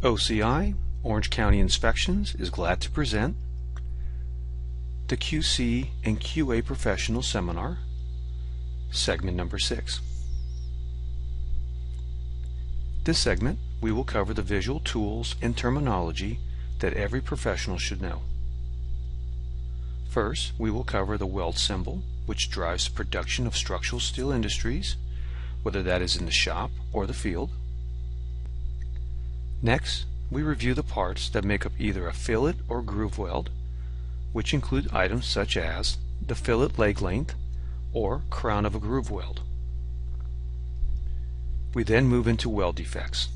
OCI, Orange County Inspections, is glad to present the QC and QA Professional Seminar, segment number 6. This segment, we will cover the visual tools and terminology that every professional should know. First, we will cover the weld symbol, which drives the production of structural steel industries, whether that is in the shop or the field. Next, we review the parts that make up either a fillet or groove weld, which include items such as the fillet leg length or crown of a groove weld. We then move into weld defects.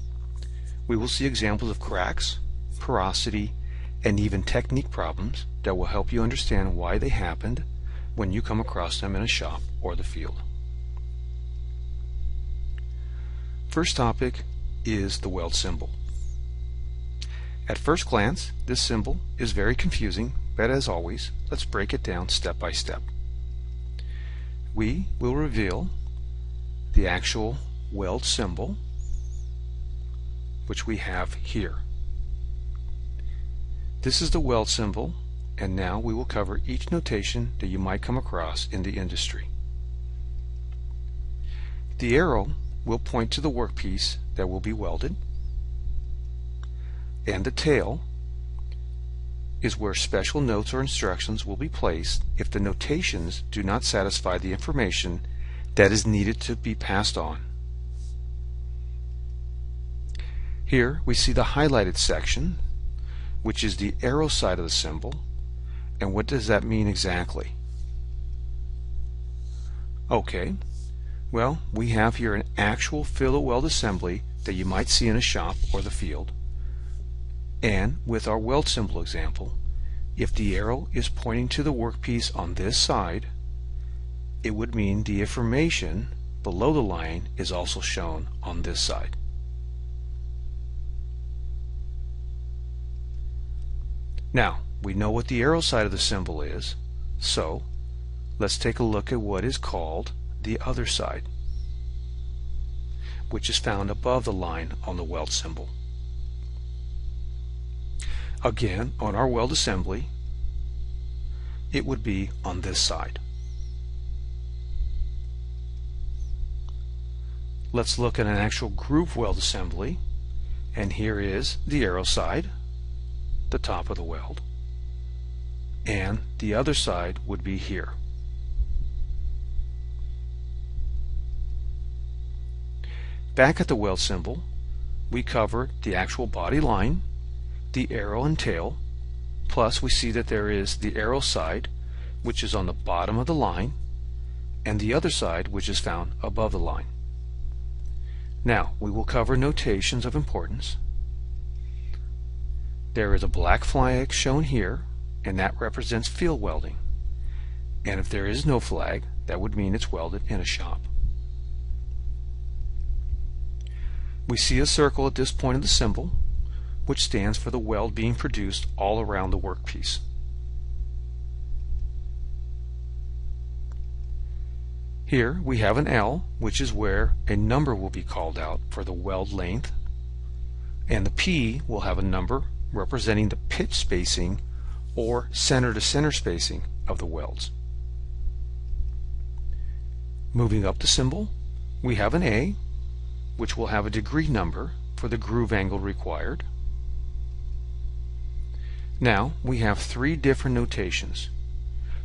We will see examples of cracks, porosity, and even technique problems that will help you understand why they happened when you come across them in a shop or the field. First topic is the weld symbol. At first glance, this symbol is very confusing, but as always, let's break it down step by step. We will reveal the actual weld symbol, which we have here. This is the weld symbol, and now we will cover each notation that you might come across in the industry. The arrow will point to the workpiece that will be welded, and the tail is where special notes or instructions will be placed if the notations do not satisfy the information that is needed to be passed on. Here we see the highlighted section, which is the arrow side of the symbol. And what does that mean exactly? Okay, well, we have here an actual fillet weld assembly that you might see in a shop or the field. And with our weld symbol example, if the arrow is pointing to the workpiece on this side, it would mean the information below the line is also shown on this side. Now, we know what the arrow side of the symbol is, so let's take a look at what is called the other side, which is found above the line on the weld symbol. Again, on our weld assembly, it would be on this side. Let's look at an actual groove weld assembly, and here is the arrow side, the top of the weld, and the other side would be here. Back at the weld symbol, we cover the actual body line, the arrow and tail, plus we see that there is the arrow side, which is on the bottom of the line, and the other side, which is found above the line. Now, we will cover notations of importance. There is a black flag shown here, and that represents field welding. And if there is no flag, that would mean it's welded in a shop. We see a circle at this point of the symbol, which stands for the weld being produced all around the workpiece. Here we have an L, which is where a number will be called out for the weld length, and the P will have a number representing the pitch spacing or center to center spacing of the welds. Moving up the symbol, we have an A, which will have a degree number for the groove angle required. Now we have three different notations.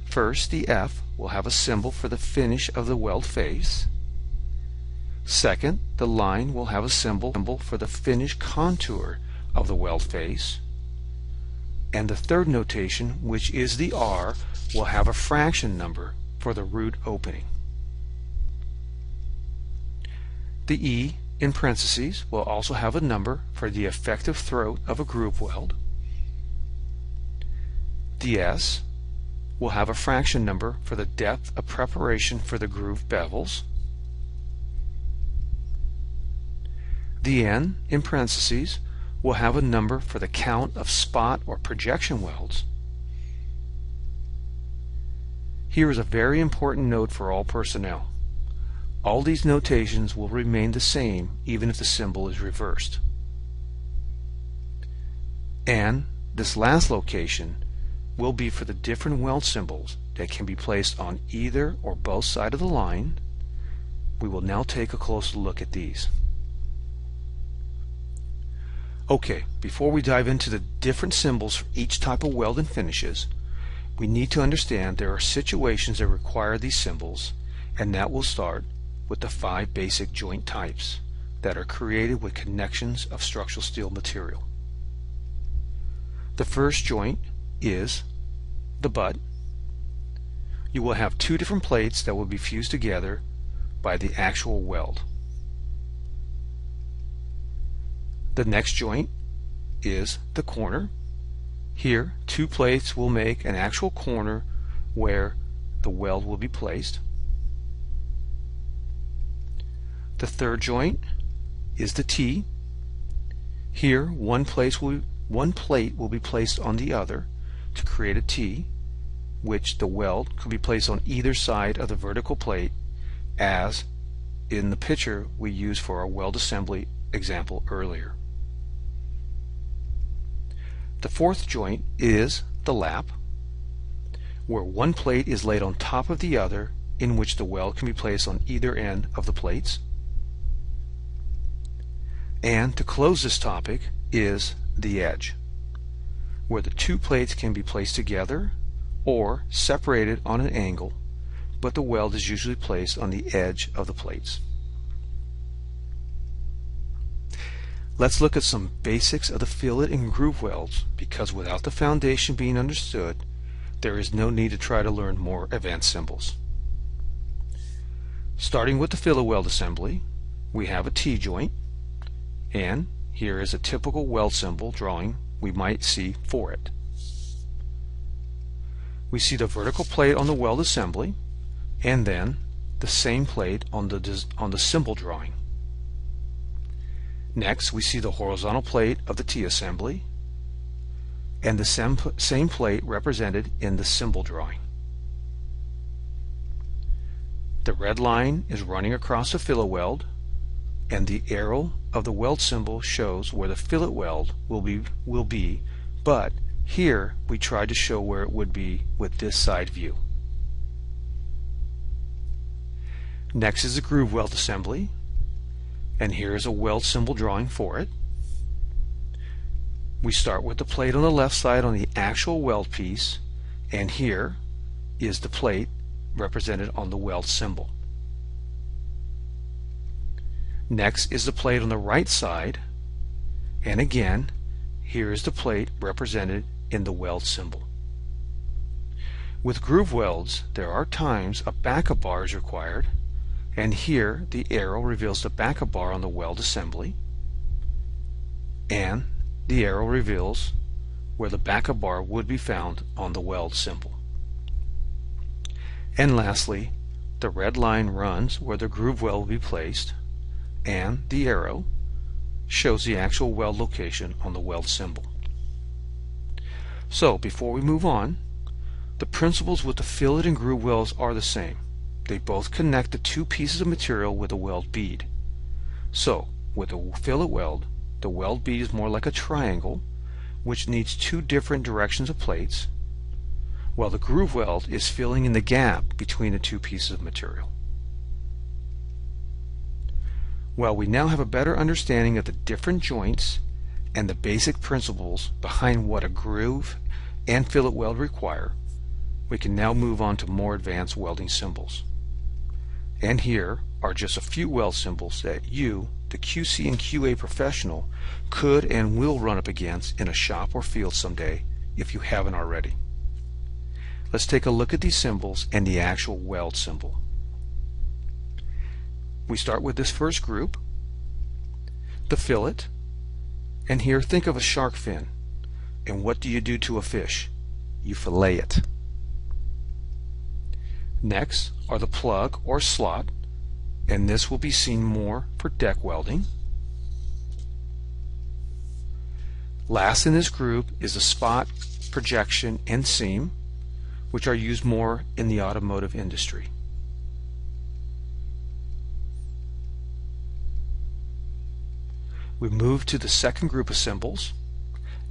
First, the F will have a symbol for the finish of the weld face. Second, the line will have a symbol for the finish contour of the weld face. And the third notation, which is the R, will have a fraction number for the root opening. The E in parentheses will also have a number for the effective throat of a groove weld. The S will have a fraction number for the depth of preparation for the groove bevels. The N in parentheses will have a number for the count of spot or projection welds. Here is a very important note for all personnel. All these notations will remain the same even if the symbol is reversed. And this last location will be for the different weld symbols that can be placed on either or both sides of the line. We will now take a closer look at these. Okay, before we dive into the different symbols for each type of weld and finishes, we need to understand there are situations that require these symbols, and that will start with the 5 basic joint types that are created with connections of structural steel material. The first joint is the butt. You will have 2 different plates that will be fused together by the actual weld. The next joint is the corner. Here, 2 plates will make an actual corner where the weld will be placed. The third joint is the T. Here, one plate will be placed on the other to create a T, which the weld could be placed on either side of the vertical plate, as in the picture we used for our weld assembly example earlier. The fourth joint is the lap, where one plate is laid on top of the other, in which the weld can be placed on either end of the plates. And to close this topic is the edge, where the 2 plates can be placed together or separated on an angle, but the weld is usually placed on the edge of the plates. Let's look at some basics of the fillet and groove welds, because without the foundation being understood, there is no need to try to learn more advanced symbols. Starting with the fillet weld assembly, we have a T-joint, and here is a typical weld symbol drawing we might see for it. We see the vertical plate on the weld assembly, and then the same plate on the symbol drawing. Next, we see the horizontal plate of the T-assembly, and the same plate represented in the symbol drawing. The red line is running across the fillet weld, and the arrow of the weld symbol shows where the fillet weld will be, but here we tried to show where it would be with this side view. Next is the groove weld assembly, and here is a weld symbol drawing for it. We start with the plate on the left side on the actual weld piece, and here is the plate represented on the weld symbol. Next is the plate on the right side, and again here is the plate represented in the weld symbol. With groove welds, there are times a backup bar is required, and here the arrow reveals the backup bar on the weld assembly, and the arrow reveals where the backup bar would be found on the weld symbol. And lastly, the red line runs where the groove weld will be placed, and the arrow shows the actual weld location on the weld symbol. So before we move on, the principles with the fillet and groove welds are the same. They both connect the 2 pieces of material with a weld bead. So with a fillet weld, the weld bead is more like a triangle, which needs 2 different directions of plates, while the groove weld is filling in the gap between the 2 pieces of material. Well, we now have a better understanding of the different joints and the basic principles behind what a groove and fillet weld require. We can now move on to more advanced welding symbols. And here are just a few weld symbols that you, the QC and QA professional, could and will run up against in a shop or field someday if you haven't already. Let's take a look at these symbols and the actual weld symbol. We start with this first group, the fillet, and here think of a shark fin. And what do you do to a fish? You fillet it. Next are the plug or slot, and this will be seen more for deck welding. Last in this group is the spot, projection, and seam, which are used more in the automotive industry. We move to the second group of symbols,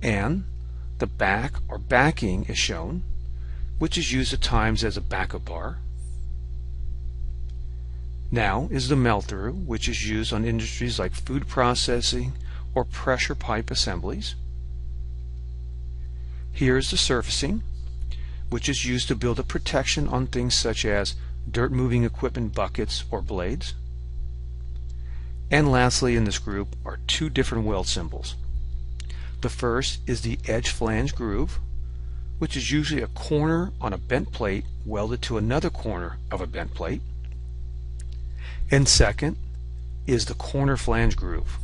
and the back or backing is shown, which is used at times as a backup bar. Now is the melt-through, which is used on industries like food processing or pressure pipe assemblies. Here is the surfacing, which is used to build a protection on things such as dirt moving equipment buckets or blades. And lastly in this group are two different weld symbols. The first is the edge flange groove, which is usually a corner on a bent plate welded to another corner of a bent plate. And second is the corner flange groove,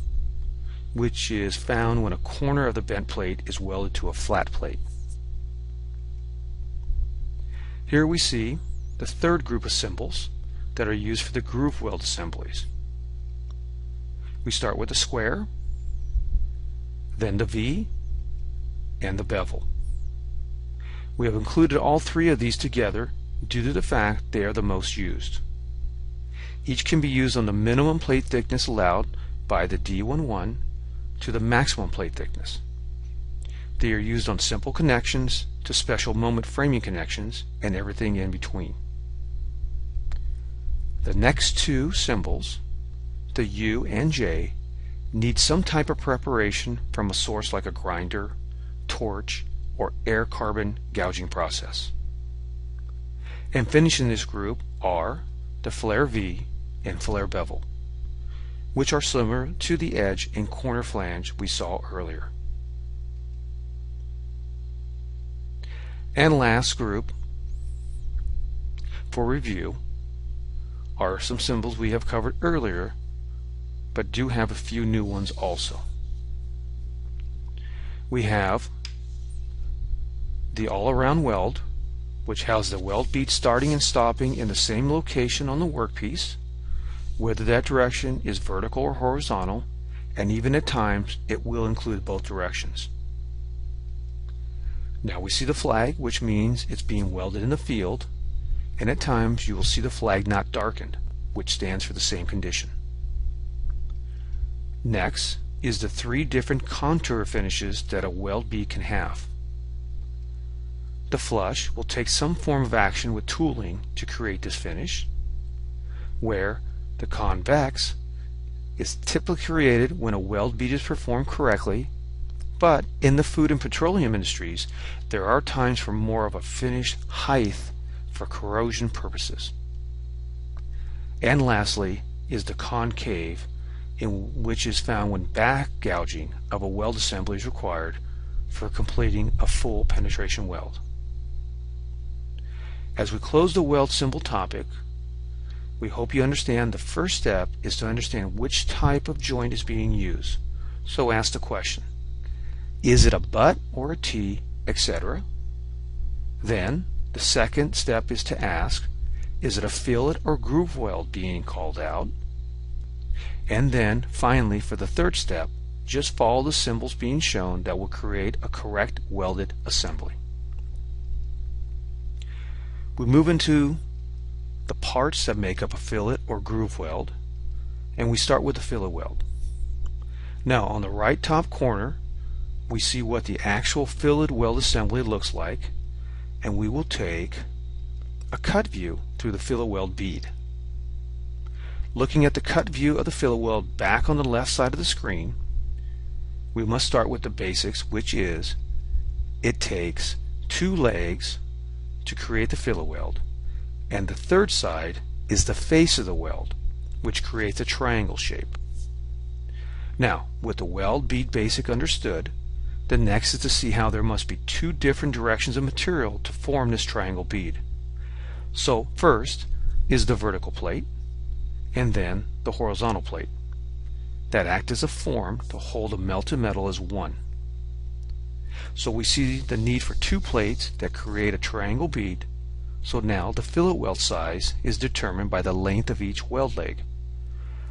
which is found when a corner of the bent plate is welded to a flat plate. Here we see the third group of symbols that are used for the groove weld assemblies. We start with the square, then the V, and the bevel. We have included all three of these together due to the fact they are the most used. Each can be used on the minimum plate thickness allowed by the D11 to the maximum plate thickness. They are used on simple connections to special moment framing connections and everything in between. The next two symbols, the U and J, need some type of preparation from a source like a grinder, torch, or air carbon gouging process. And finishing this group are the flare V and flare bevel, which are similar to the edge and corner flange we saw earlier. And last group for review are some symbols we have covered earlier, but do have a few new ones also. We have the all-around weld, which has the weld bead starting and stopping in the same location on the workpiece, whether that direction is vertical or horizontal, and even at times it will include both directions. Now we see the flag, which means it's being welded in the field, and at times you will see the flag not darkened, which stands for the same condition. Next is the three different contour finishes that a weld bead can have. The flush will take some form of action with tooling to create this finish, where the convex is typically created when a weld bead is performed correctly, but in the food and petroleum industries there are times for more of a finished height for corrosion purposes. And lastly is the concave, in which is found when back gouging of a weld assembly is required for completing a full penetration weld. As we close the weld symbol topic, we hope you understand the first step is to understand which type of joint is being used. So ask the question, is it a butt or a T, etc.? Then the second step is to ask, is it a fillet or groove weld being called out? And then finally, for the third step, just follow the symbols being shown that will create a correct welded assembly. We move into the parts that make up a fillet or groove weld, and we start with the fillet weld. Now on the right top corner we see what the actual fillet weld assembly looks like, and we will take a cut view through the fillet weld bead. Looking at the cut view of the fillet weld back on the left side of the screen, we must start with the basics, which is it takes two legs to create the fillet weld, and the third side is the face of the weld, which creates a triangle shape. Now, with the weld bead basic understood, the next is to see how there must be two different directions of material to form this triangle bead. So first is the vertical plate, and then the horizontal plate that act as a form to hold the melted metal as one. So we see the need for two plates that create a triangle bead. So now the fillet weld size is determined by the length of each weld leg.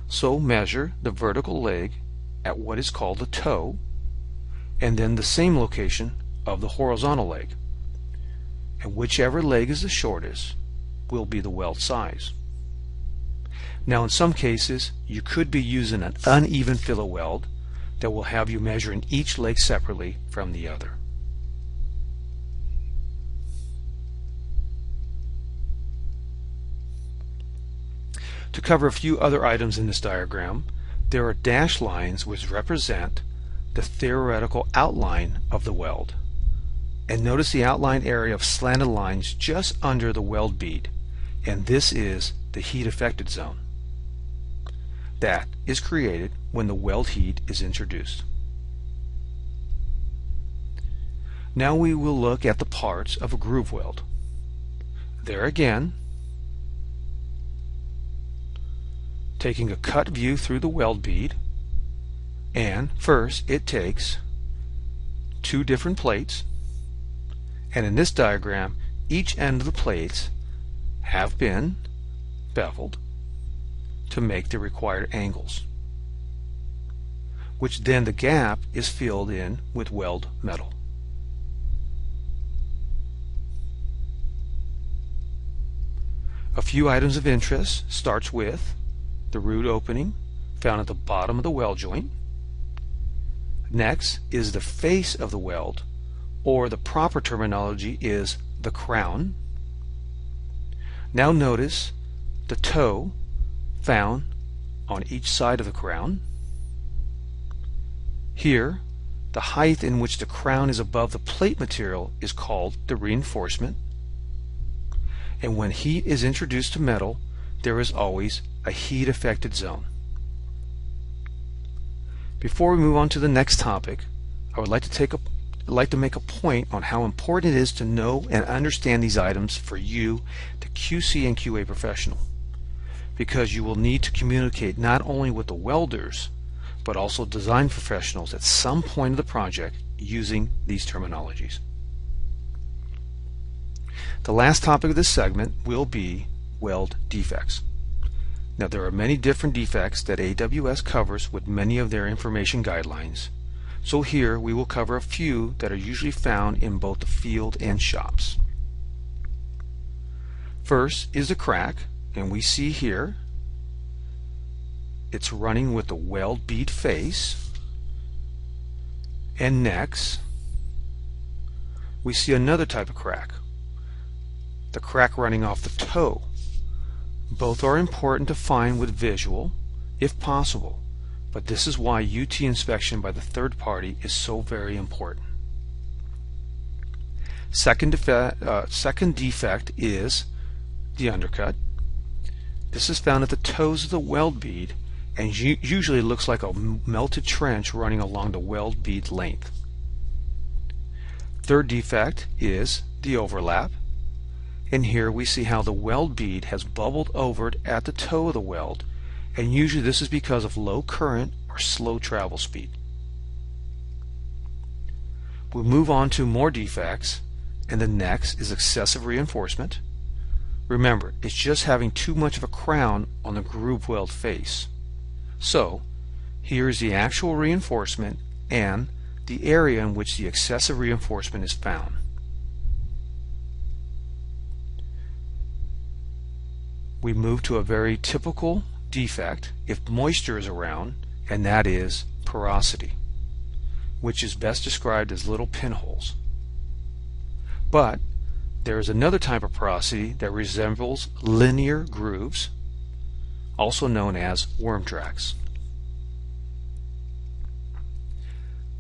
So measure the vertical leg at what is called the toe, and then the same location of the horizontal leg. And whichever leg is the shortest will be the weld size. Now in some cases you could be using an uneven fillet weld that will have you measuring each leg separately from the other. To cover a few other items in this diagram, there are dashed lines which represent the theoretical outline of the weld. And notice the outline area of slanted lines just under the weld bead, and this is the heat affected zone. That is created when the weld heat is introduced. Now we will look at the parts of a groove weld. There again, taking a cut view through the weld bead, and first it takes two different plates, and in this diagram each end of the plates have been beveled to make the required angles, which then the gap is filled in with weld metal. A few items of interest starts with the root opening found at the bottom of the weld joint. Next is the face of the weld, or the proper terminology is the crown. Now notice the toe found on each side of the crown. Here, the height in which the crown is above the plate material is called the reinforcement. And when heat is introduced to metal, there is always a heat affected zone. Before we move on to the next topic, I would like to make a point on how important it is to know and understand these items for you, the QC and QA professional, because you will need to communicate not only with the welders but also design professionals at some point of the project using these terminologies. The last topic of this segment will be weld defects. Now, there are many different defects that AWS covers with many of their information guidelines, so here we will cover a few that are usually found in both the field and shops. First is the crack, and we see here it's running with the weld bead face, and next we see another type of crack, the crack running off the toe. Both are important to find with visual, if possible, but this is why UT inspection by the third party is so very important. Second defect is the undercut. This is found at the toes of the weld bead and usually looks like a melted trench running along the weld bead length. Third defect is the overlap. And here we see how the weld bead has bubbled over at the toe of the weld, and usually this is because of low current or slow travel speed. We'll move on to more defects, and the next is excessive reinforcement. Remember, it's just having too much of a crown on the groove weld face. So here is the actual reinforcement and the area in which the excessive reinforcement is found. We move to a very typical defect if moisture is around, and that is porosity, which is best described as little pinholes. But there is another type of porosity that resembles linear grooves, also known as worm tracks.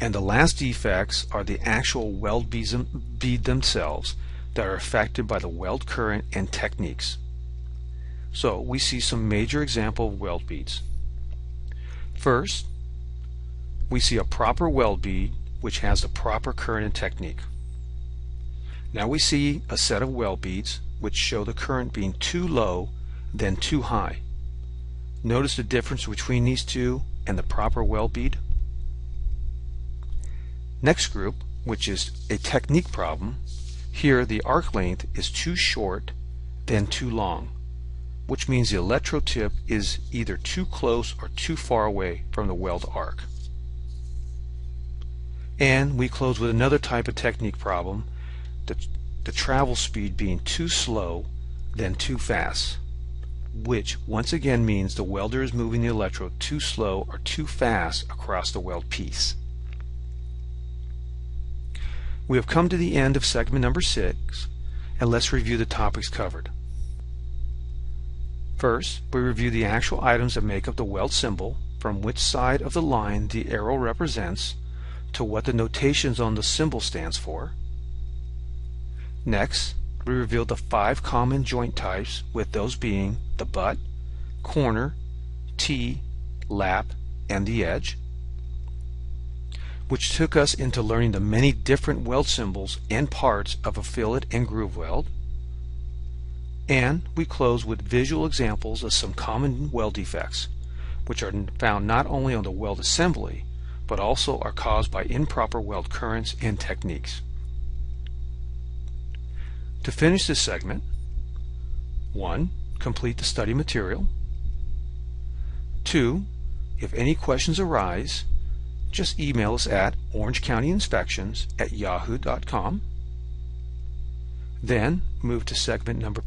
And the last defects are the actual weld bead themselves that are affected by the weld current and techniques. So we see some major example of weld beads. First, we see a proper weld bead which has the proper current and technique. Now we see a set of weld beads which show the current being too low then too high. Notice the difference between these two and the proper weld bead. Next group, which is a technique problem, here the arc length is too short then too long, which means the electrode tip is either too close or too far away from the weld arc. And we close with another type of technique problem, the travel speed being too slow then too fast, which once again means the welder is moving the electrode too slow or too fast across the weld piece. We have come to the end of segment number 6, and let's review the topics covered. First, we review the actual items that make up the weld symbol, from which side of the line the arrow represents, to what the notations on the symbol stands for. Next, we reveal the 5 common joint types, with those being the butt, corner, T, lap, and the edge, which took us into learning the many different weld symbols and parts of a fillet and groove weld. And we close with visual examples of some common weld defects, which are found not only on the weld assembly, but also are caused by improper weld currents and techniques. To finish this segment, 1. Complete the study material. 2. If any questions arise, just email us at orangecountyinspections@yahoo.com. Then move to segment number